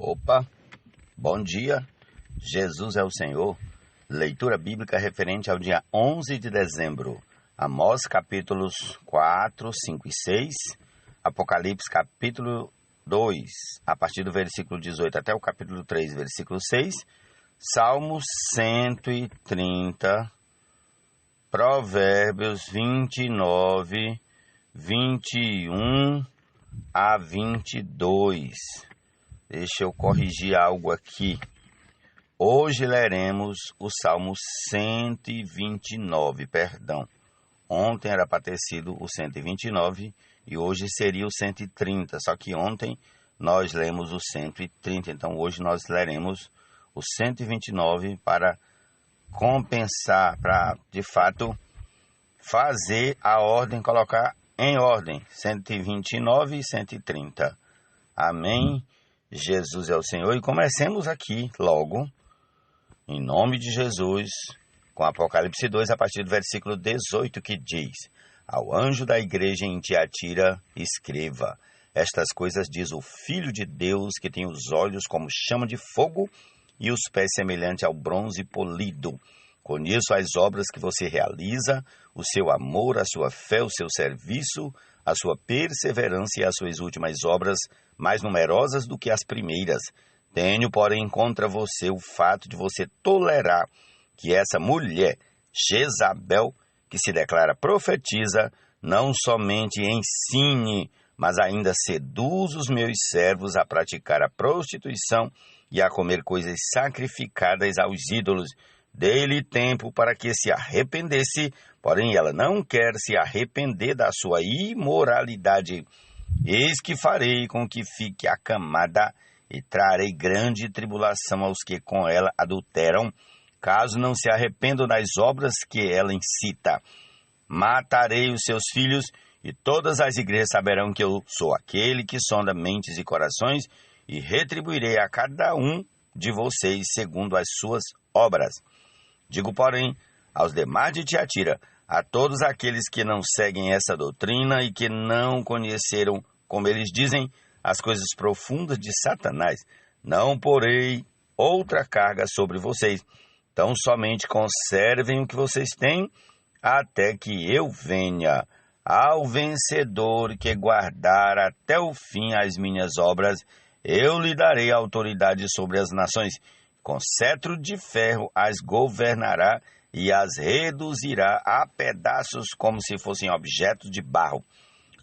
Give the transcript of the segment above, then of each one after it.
Opa, bom dia, Jesus é o Senhor. Leitura bíblica referente ao dia 11 de dezembro. Amós capítulos 4, 5 e 6, Apocalipse capítulo 2, a partir do versículo 18 até o capítulo 3, versículo 6, Salmos 130, Provérbios 29, 21 a 22. Deixa eu corrigir algo aqui. Hoje leremos o Salmo 129, perdão. Ontem era para ter sido o 129 e hoje seria o 130, só que ontem nós lemos o 130, então hoje nós leremos o 129 para compensar, para de fato fazer a ordem, colocar em ordem, 129 e 130. Amém? Jesus é o Senhor. E comecemos aqui logo, em nome de Jesus, com Apocalipse 2, a partir do versículo 18, que diz: Ao anjo da igreja em Tiatira, escreva: Estas coisas diz o Filho de Deus, que tem os olhos como chama de fogo e os pés semelhantes ao bronze polido. Conheço as obras que você realiza, o seu amor, a sua fé, o seu serviço, a sua perseverança e as suas últimas obras, mais numerosas do que as primeiras. Tenho, porém, contra você o fato de você tolerar que essa mulher, Jezabel, que se declara profetiza, não somente ensine, mas ainda seduz os meus servos a praticar a prostituição e a comer coisas sacrificadas aos ídolos. Dê-lhe tempo para que se arrependesse, porém ela não quer se arrepender da sua imoralidade. Eis que farei com que fique acamada e trarei grande tribulação aos que com ela adulteram, caso não se arrependam das obras que ela incita. Matarei os seus filhos, e todas as igrejas saberão que eu sou aquele que sonda mentes e corações, e retribuirei a cada um de vocês segundo as suas obras. Digo, porém, aos demais de Tiatira, a todos aqueles que não seguem essa doutrina e que não conheceram, como eles dizem, as coisas profundas de Satanás, não porei outra carga sobre vocês. Então somente conservem o que vocês têm até que eu venha. Ao vencedor que guardar até o fim as minhas obras, eu lhe darei autoridade sobre as nações. Com cetro de ferro as governará e as reduzirá a pedaços como se fossem objetos de barro.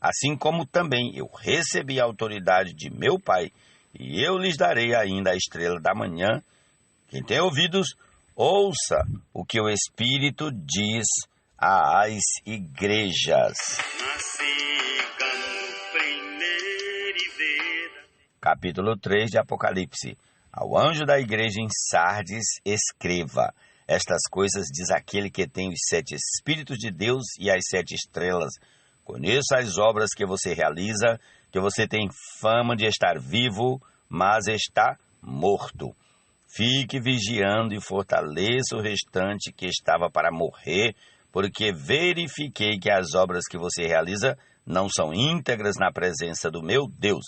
Assim como também eu recebi a autoridade de meu Pai, e eu lhes darei ainda a estrela da manhã. Quem tem ouvidos, ouça o que o Espírito diz às igrejas. Capítulo 3 de Apocalipse. Ao anjo da igreja em Sardes, escreva: Estas coisas diz aquele que tem os 7 Espíritos de Deus e as 7 estrelas. Conheço as obras que você realiza, que você tem fama de estar vivo, mas está morto. Fique vigiando e fortaleça o restante que estava para morrer, porque verifiquei que as obras que você realiza não são íntegras na presença do meu Deus.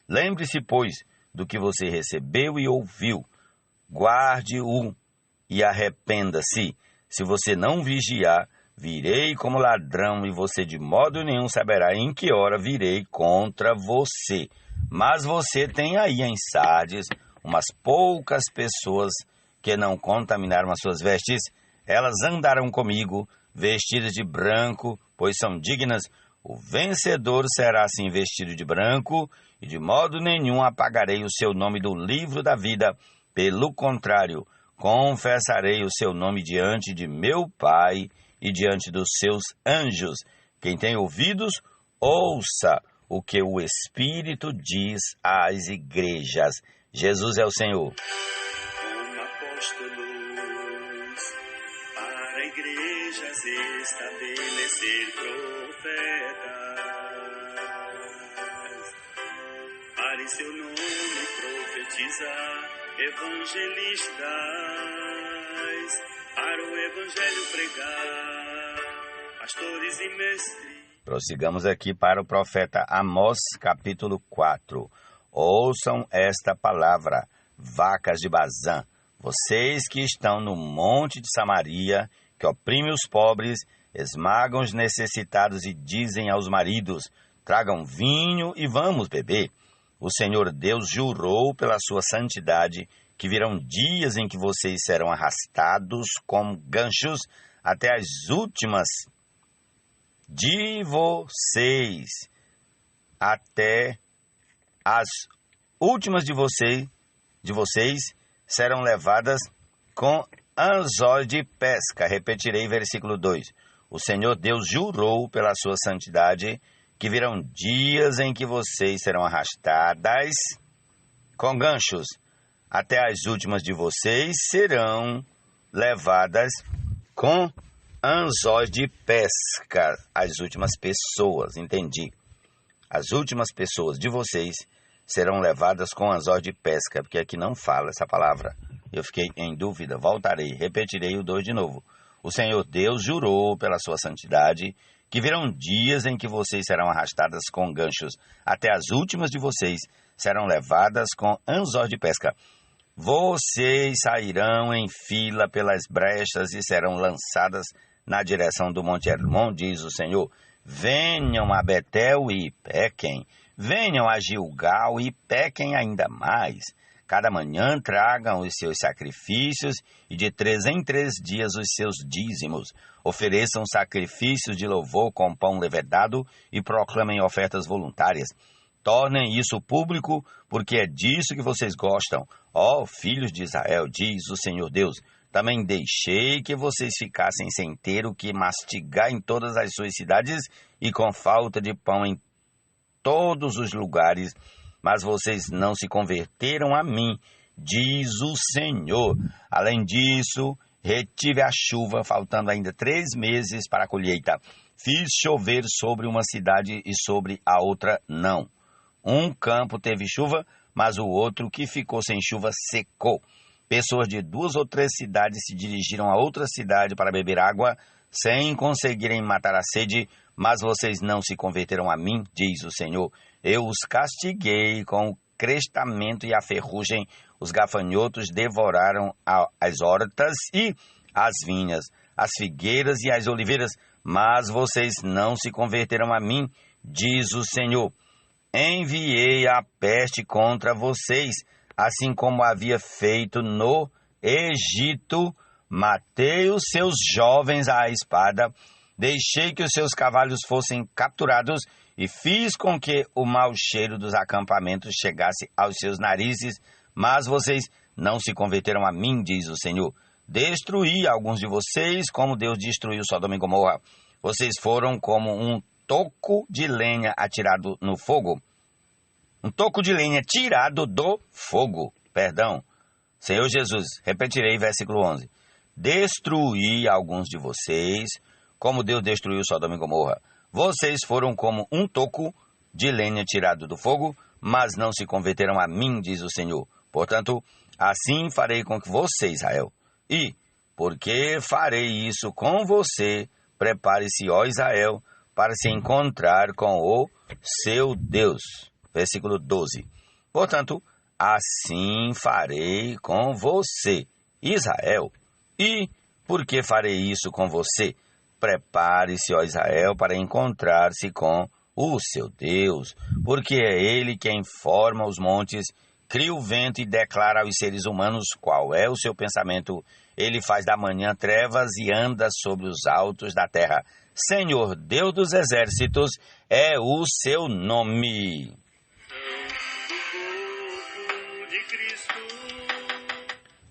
Lembre-se, pois, do que você recebeu e ouviu. Guarde-o e arrependa-se. Se você não vigiar, virei como ladrão e você de modo nenhum saberá em que hora virei contra você. Mas você tem aí em Sardes umas poucas pessoas que não contaminaram as suas vestes. Elas andaram comigo, vestidas de branco, pois são dignas. O vencedor será assim vestido de branco, e de modo nenhum apagarei o seu nome do livro da vida. Pelo contrário, confessarei o seu nome diante de meu Pai e diante dos seus anjos. Quem tem ouvidos, ouça o que o Espírito diz às igrejas. Jesus é o Senhor. Como apóstolos, para igrejas estabelecer profetas, para em seu nome profetizar, evangelistas, para o evangelho pregar, pastores e mestres. Prossigamos aqui para o profeta Amós, capítulo 4. ouçam esta palavra, vacas de Bazã, vocês que estão no monte de Samaria, que oprimem os pobres, esmagam os necessitados e dizem aos maridos, tragam vinho e vamos beber. O Senhor Deus jurou pela sua santidade que virão dias em que vocês serão arrastados como ganchos até as últimas de vocês, até as últimas de vocês serão levadas com anzóis de pesca. Repetirei versículo 2. O Senhor Deus jurou pela sua santidade que virão dias em que vocês serão arrastadas com ganchos, até as últimas de vocês serão levadas com anzóis de pesca. As últimas pessoas, entendi. As últimas pessoas de vocês serão levadas com anzóis de pesca, porque aqui não fala essa palavra. Eu fiquei em dúvida, voltarei, repetirei o 2 de novo. O Senhor Deus jurou pela sua santidade que virão dias em que vocês serão arrastadas com ganchos, até as últimas de vocês serão levadas com anzóis de pesca. Vocês sairão em fila pelas brechas e serão lançadas na direção do Monte Hermon, diz o Senhor. Venham a Betel e pequem, venham a Gilgal e pequem ainda mais. Cada manhã tragam os seus sacrifícios e de 3 em 3 dias os seus dízimos. Ofereçam sacrifícios de louvor com pão levedado e proclamem ofertas voluntárias. Tornem isso público, porque é disso que vocês gostam. Ó filhos de Israel, diz o Senhor Deus, também deixei que vocês ficassem sem ter o que mastigar em todas as suas cidades e com falta de pão em todos os lugares, mas vocês não se converteram a mim, diz o Senhor. Além disso, retive a chuva, faltando ainda 3 meses para a colheita. Fiz chover sobre uma cidade e sobre a outra não. Um campo teve chuva, mas o outro que ficou sem chuva secou. Pessoas de 2 ou 3 cidades se dirigiram a outra cidade para beber água, sem conseguirem matar a sede, mas vocês não se converteram a mim, diz o Senhor. Eu os castiguei com o crestamento e a ferrugem, os gafanhotos devoraram as hortas e as vinhas, as figueiras e as oliveiras, mas vocês não se converteram a mim, diz o Senhor. Enviei a peste contra vocês, assim como havia feito no Egito. Matei os seus jovens à espada, deixei que os seus cavalos fossem capturados e fiz com que o mau cheiro dos acampamentos chegasse aos seus narizes, mas vocês não se converteram a mim, diz o Senhor. Destruí alguns de vocês, como Deus destruiu Sodoma e Gomorra. Vocês foram como um toco de lenha atirado no fogo. Um toco de lenha tirado do fogo. Senhor Jesus, repetirei versículo 11. Destruí alguns de vocês, como Deus destruiu Sodoma e Gomorra. Vocês foram como um toco de lenha tirado do fogo, mas não se converteram a mim, diz o Senhor. Portanto, assim farei com que você, Israel. E, porque farei isso com você, prepare-se, ó Israel, para se encontrar com o seu Deus. Versículo 12. Portanto, assim farei com você, Israel. E, porque farei isso com você, prepare-se, ó Israel, para encontrar-se com o seu Deus, porque é Ele quem forma os montes, cria o vento e declara aos seres humanos qual é o seu pensamento. Ele faz da manhã trevas e anda sobre os altos da terra. Senhor Deus dos exércitos é o seu nome.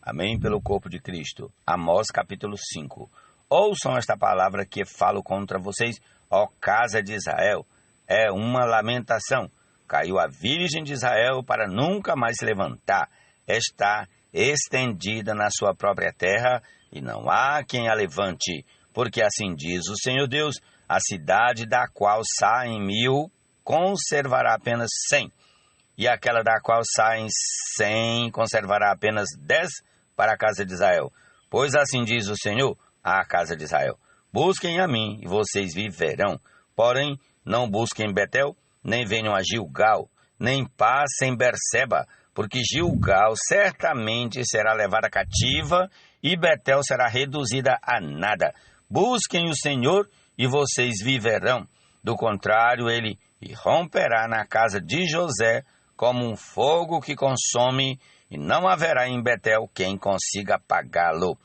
Amém pelo corpo de Cristo. Amós capítulo 5. Ouçam esta palavra que falo contra vocês, ó casa de Israel. É uma lamentação. Caiu a Virgem de Israel para nunca mais se levantar. Está estendida na sua própria terra e não há quem a levante. Porque assim diz o Senhor Deus, a cidade da qual saem 1000 conservará apenas 100. E aquela da qual saem 100 conservará apenas 10 para a casa de Israel. Pois assim diz o Senhor, à casa de Israel. Busquem a mim e vocês viverão. Porém, não busquem Betel, nem venham a Gilgal. nem paz sem Berseba, porque Gilgal certamente será levada cativa e Betel será reduzida a nada. Busquem o Senhor e vocês viverão. Do contrário, ele irromperá na casa de José como um fogo que consome, e não haverá em Betel quem consiga apagá-lo.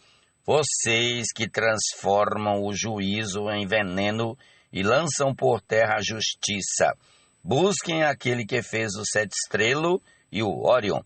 Vocês que transformam o juízo em veneno e lançam por terra a justiça, busquem aquele que fez o sete estrelo e o Órion,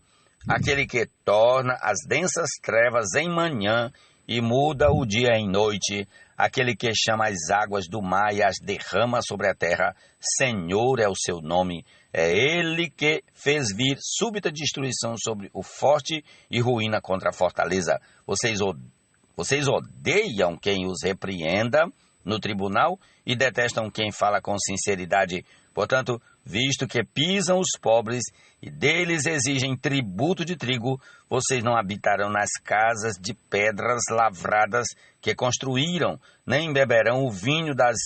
aquele que torna as densas trevas em manhã e muda o dia em noite, aquele que chama as águas do mar e as derrama sobre a terra. Senhor é o seu nome. É ele que fez vir súbita destruição sobre o forte e ruína contra a fortaleza. Vocês odeiam quem os repreenda no tribunal e detestam quem fala com sinceridade. Portanto, visto que pisam os pobres e deles exigem tributo de trigo, vocês não habitarão nas casas de pedras lavradas que construíram, nem beberão o vinho das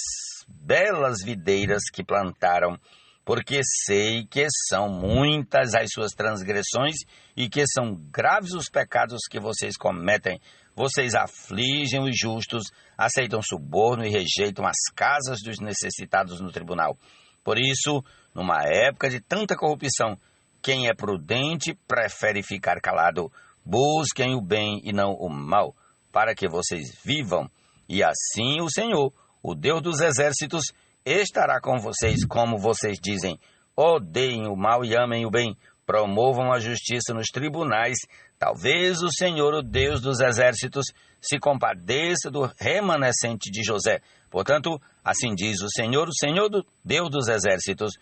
belas videiras que plantaram, porque sei que são muitas as suas transgressões e que são graves os pecados que vocês cometem. Vocês afligem os justos, aceitam suborno e rejeitam as casas dos necessitados no tribunal. Por isso, numa época de tanta corrupção, quem é prudente prefere ficar calado. Busquem o bem e não o mal, para que vocês vivam. E assim o Senhor, o Deus dos exércitos, estará com vocês, como vocês dizem. Odeiem o mal e amem o bem. Promovam a justiça nos tribunais. Talvez o Senhor, o Deus dos exércitos, se compadeça do remanescente de José. Portanto, assim diz o Senhor do Deus dos exércitos: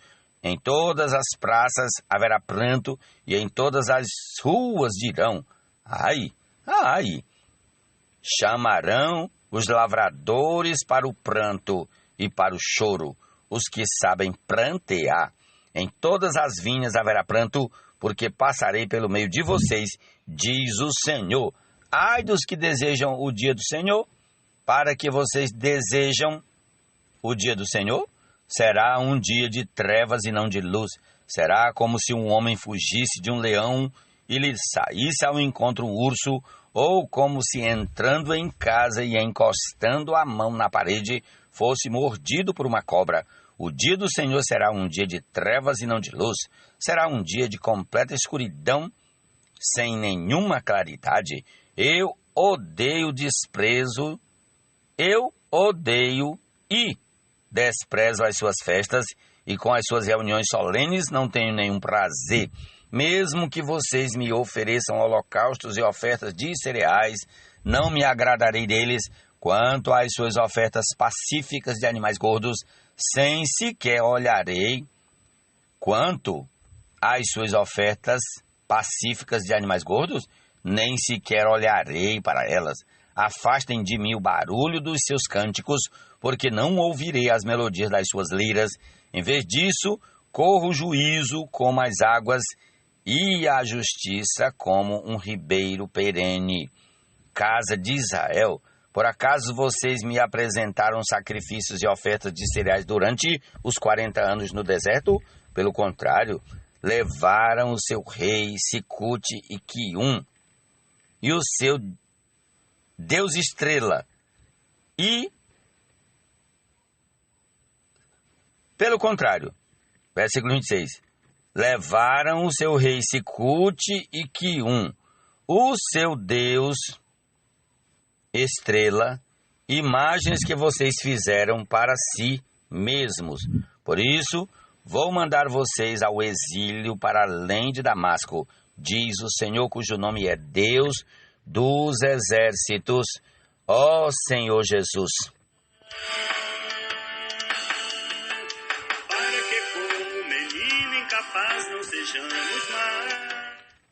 em todas as praças haverá pranto, e em todas as ruas dirão: ai, ai. Chamarão os lavradores para o pranto e para o choro, os que sabem prantear. Em todas as vinhas haverá pranto, porque passarei pelo meio de vocês, diz o Senhor. Ai dos que desejam o dia do Senhor. Para que vocês desejam o dia do Senhor? Será um dia de trevas e não de luz. Será como se um homem fugisse de um leão e lhe saísse ao encontro um urso, ou como se entrando em casa e encostando a mão na parede fosse mordido por uma cobra. O dia do Senhor será um dia de trevas e não de luz. Será um dia de completa escuridão, sem nenhuma claridade. Eu odeio desprezo. Eu odeio e desprezo as suas festas, e com as suas reuniões solenes não tenho nenhum prazer. Mesmo que vocês me ofereçam holocaustos e ofertas de cereais, não me agradarei deles. Quanto às suas ofertas pacíficas de animais gordos, sem sequer olharei. Quanto às suas ofertas pacíficas de animais gordos, nem sequer olharei para elas. Afastem de mim o barulho dos seus cânticos, porque não ouvirei as melodias das suas liras. Em vez disso, corra o juízo como as águas e a justiça como um ribeiro perene. Casa de Israel, por acaso vocês me apresentaram sacrifícios e ofertas de cereais durante os 40 anos no deserto? Pelo contrário, levaram o seu rei Sicute e Quium e o seu Deus Estrela. E, pelo contrário, versículo 26, levaram o seu rei Sicute e Quium, o seu Deus Estrela, imagens que vocês fizeram para si mesmos. Por isso, vou mandar vocês ao exílio para além de Damasco, diz o Senhor, cujo nome é Deus dos exércitos, ó Senhor Jesus. Para que como menino incapaz não sejamos mais.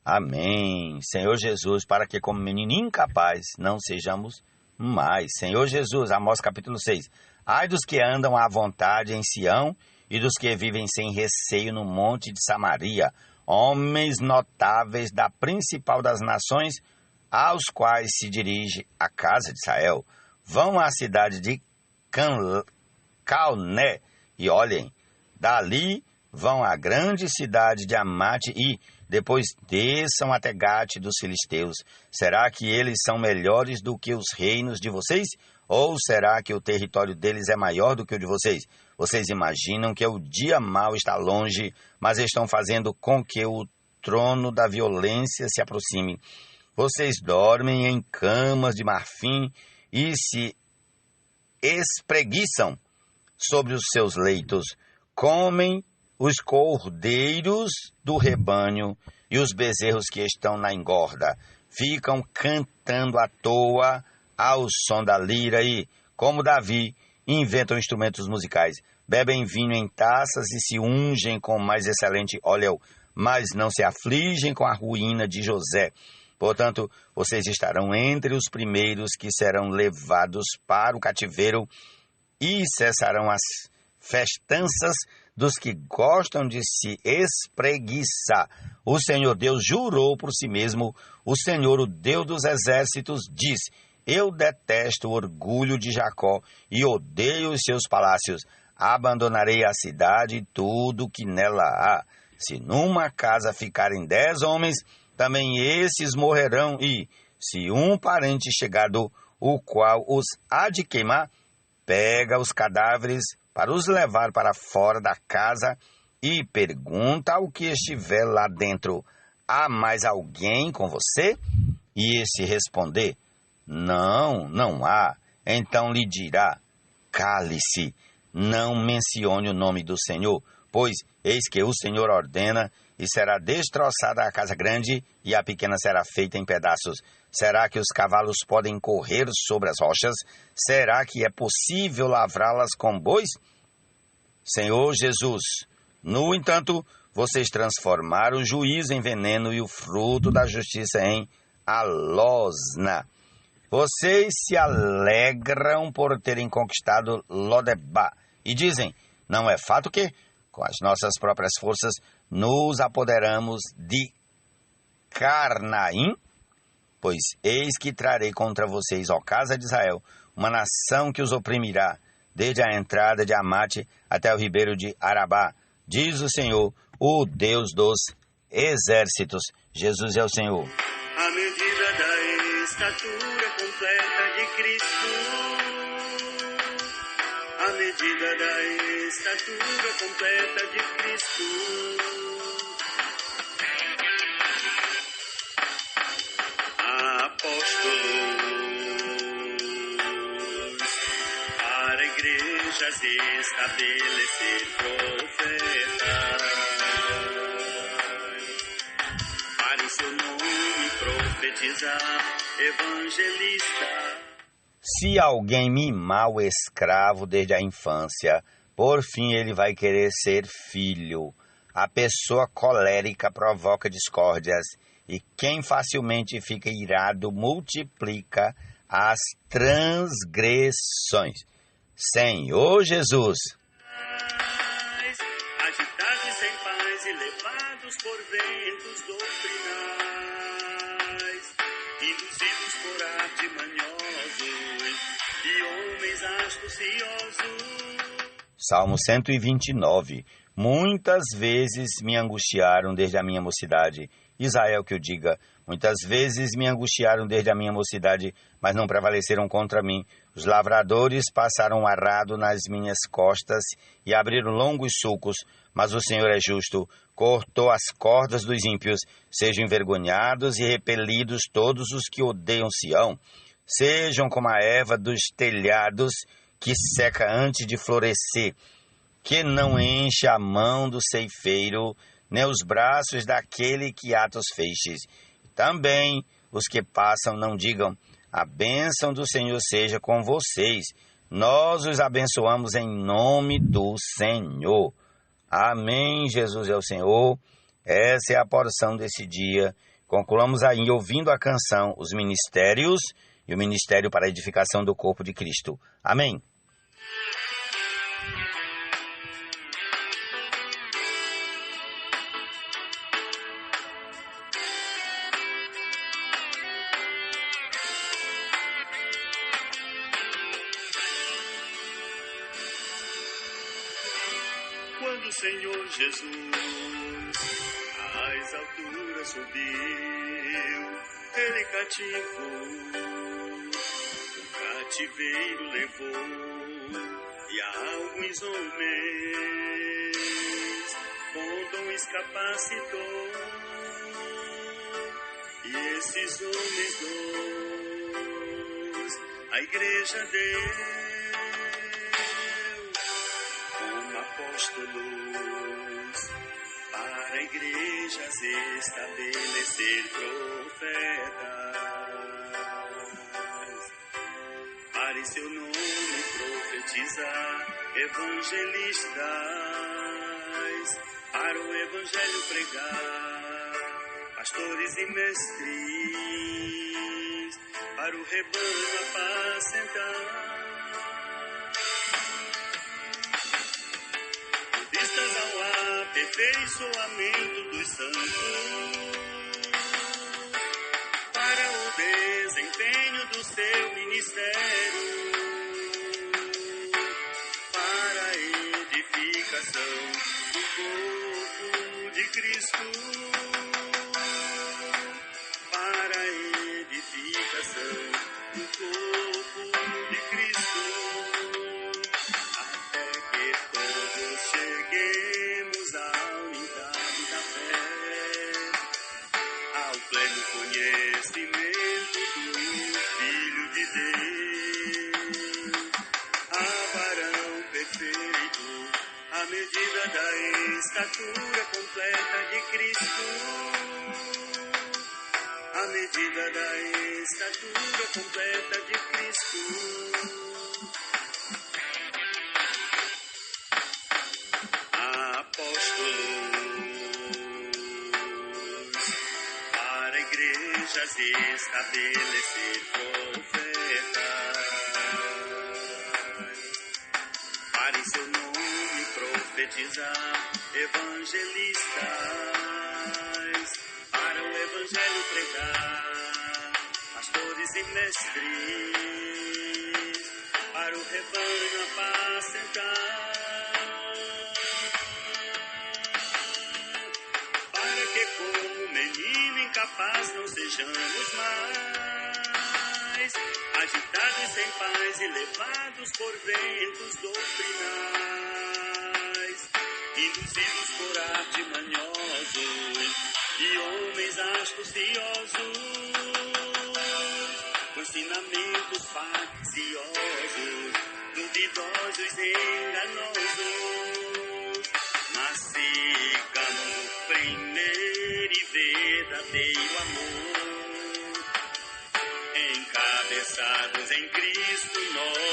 Amém. Senhor Jesus, para que como menino incapaz não sejamos mais. Senhor Jesus, Amós capítulo 6. Ai dos que andam à vontade em Sião e dos que vivem sem receio no monte de Samaria, homens notáveis da principal das nações, aos quais se dirige a casa de Israel. Vão à cidade de Calné e olhem, dali vão à grande cidade de Amate e depois desçam até Gate dos filisteus. Será que eles são melhores do que os reinos de vocês? Ou será que o território deles é maior do que o de vocês? Vocês imaginam que o dia mau está longe, mas estão fazendo com que o trono da violência se aproxime. Vocês dormem em camas de marfim e se espreguiçam sobre os seus leitos. Comem os cordeiros do rebanho e os bezerros que estão na engorda. Ficam cantando à toa ao som da lira e, como Davi, inventam instrumentos musicais. Bebem vinho em taças e se ungem com mais excelente óleo, mas não se afligem com a ruína de José. Portanto, vocês estarão entre os primeiros que serão levados para o cativeiro e cessarão as festanças dos que gostam de se espreguiçar. O Senhor Deus jurou por si mesmo, o Senhor, o Deus dos exércitos, diz: eu detesto o orgulho de Jacó e odeio os seus palácios. Abandonarei a cidade e tudo que nela há. Se numa casa ficarem 10 homens, também esses morrerão, e se um parente chegado, o qual os há de queimar, pega os cadáveres para os levar para fora da casa e pergunta ao que estiver lá dentro: há mais alguém com você? E esse responder: não, não há. Então lhe dirá: cale-se, não mencione o nome do Senhor, pois eis que o Senhor ordena, e será destroçada a casa grande, e a pequena será feita em pedaços. Será que os cavalos podem correr sobre as rochas? Será que é possível lavrá-las com bois? Senhor Jesus, no entanto, vocês transformaram o juízo em veneno e o fruto da justiça em alosna. Vocês se alegram por terem conquistado Lodebá e dizem: não é fato que, com as nossas próprias forças, nos apoderamos de Carnaim? Pois eis que trarei contra vocês, ó casa de Israel, uma nação que os oprimirá, desde a entrada de Amate até o ribeiro de Arabá, diz o Senhor, o Deus dos exércitos. Jesus é o Senhor. À medida da estatura completa de Cristo, à medida da estatura completa de Cristo, para igrejas estabelecer profetas, para em seu nome profetizar evangelista. Se alguém mimar o escravo desde a infância, por fim ele vai querer ser filho. A pessoa colérica provoca discórdias, e quem facilmente fica irado multiplica as transgressões. Senhor Jesus. Agitados e sem paz e levados por ventos doutrinais, induzidos por artimanhosos e homens astuciosos. Salmo 129. Muitas vezes me angustiaram desde a minha mocidade. Israel que o diga. Muitas vezes me angustiaram desde a minha mocidade, mas não prevaleceram contra mim. Os lavradores passaram um arado nas minhas costas e abriram longos sulcos, mas o Senhor é justo, cortou as cordas dos ímpios. Sejam envergonhados e repelidos todos os que odeiam Sião. Sejam como a erva dos telhados, que seca antes de florescer, que não enche a mão do ceifeiro, nem os braços daquele que ata os feixes. Também os que passam não digam: a bênção do Senhor seja com vocês. Nós os abençoamos em nome do Senhor. Amém. Jesus é o Senhor. Essa é a porção desse dia. Concluamos aí ouvindo a canção Os Ministérios e o Ministério para a Edificação do Corpo de Cristo. Amém. Quando do Senhor Jesus às alturas subiu, ele cativou, o cativeiro levou, e a alguns homens com dons capacitou, e esses homens dons a igreja deu como apóstolos para igrejas estabelecer profetas, para em seu nome profetizar, evangelistas, para o evangelho pregar, pastores e mestres, para o rebanho apacentar. Vistas ao aperfeiçoamento dos santos, para o desempenho do seu ministério, para a edificação do corpo de Cristo, para a edificação do corpo de Cristo, até que todos cheguemos à unidade da fé, ao pleno conhecimento do Filho de Deus, a varão perfeito, à medida da estatura completa de Cristo, à medida da estatura completa de Cristo. Apóstolos, para igrejas estabelecer profetas, para em seu nome profetizar, evangelistas, para o evangelho pregar, pastores e mestres, para o rebanho apacentar, para que como menino incapaz não sejamos mais agitados sem paz e levados por ventos doutrinais, induzidos por artimanhosos e homens astuciosos, com ensinamentos facciosos, duvidosos e enganosos, mas sigamos o primeiro e verdadeiro amor, encabeçados em Cristo nós